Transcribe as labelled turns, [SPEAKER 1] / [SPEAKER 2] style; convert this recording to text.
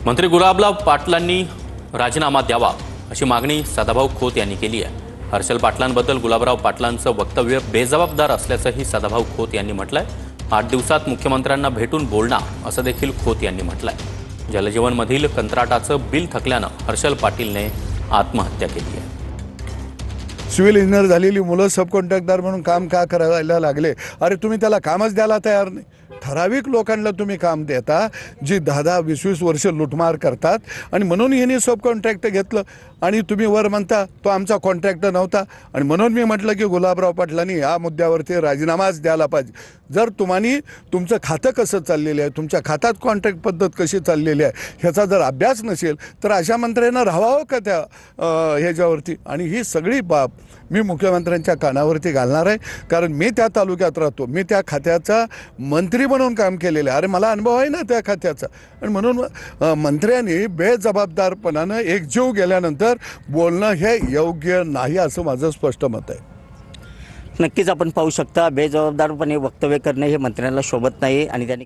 [SPEAKER 1] मंत्री गुलाबराव पाटलांनी राजीनामा द्यावा अशी मागणी सदाभाऊ खोत यांनी केली आहे। हर्षल पाटलांबद्दल गुलाबराव पाटलांचं वक्तव्य बेजबाबदार असल्याचंही सदाभाऊ खोत यांनी म्हटलंय। 8 दिवसात मुख्यमंत्र्यांना भेटून बोलणार असं देखील खोत यांनी म्हटलंय। जलजीवनमधील कंत्राटाचं बिल थकल्यानं हर्षल पाटीलने आत्महत्या केली आहे।
[SPEAKER 2] सिव्हिल इंजिनियर झालेली मुलं सब कॉन्ट्रॅक्टर म्हणून काम का करायला लागले? अरे तुम्ही त्याला कामच द्यायला तयार नाही। ठराविक लोकांना तुम्ही काम देता जी 10-10, 20-20 वर्ष लुटमार करतात आणि म्हणून यांनी सब कॉन्ट्रॅक्ट घेतलं आणि तुम्ही वर म्हणता तो आमचा कॉन्ट्रॅक्टर नव्हता। आणि म्हणून मी म्हटलं की गुलाबराव पाटलांनी या मुद्द्यावरती राजीनामाच द्यायला पाहिजे। जर तुम्ही तुमचं खातं कसं चाललेलं आहे, तुमच्या खात्यात कॉन्ट्रॅक्ट पद्धत कशी चाललेली आहे ह्याचा जर अभ्यास नसेल तर अशा मंत्र्यांना राहावं का त्या ह्याच्यावरती? आणि ही सगळी बाब मी मुख्यमंत्र्यांच्या कानावरती घालणार आहे, कारण मी त्या तालुक्यात राहतो, मी त्या खात्याचा मंत्री म्हणून काम केलेलं आहे। अरे मला अनुभव आहे ना त्या खात्याचा। आणि म्हणून मंत्र्यांनी बेजबाबदारपणानं एकजीव गेल्यानंतर बोलणं हे योग्य नाही असं माझं स्पष्ट मत आहे।
[SPEAKER 3] नक्कीच आपण पाहू शकता बेजबाबदारपणे वक्तव्य करणे हे मंत्र्यांना शोभत नाही आणि त्यांनी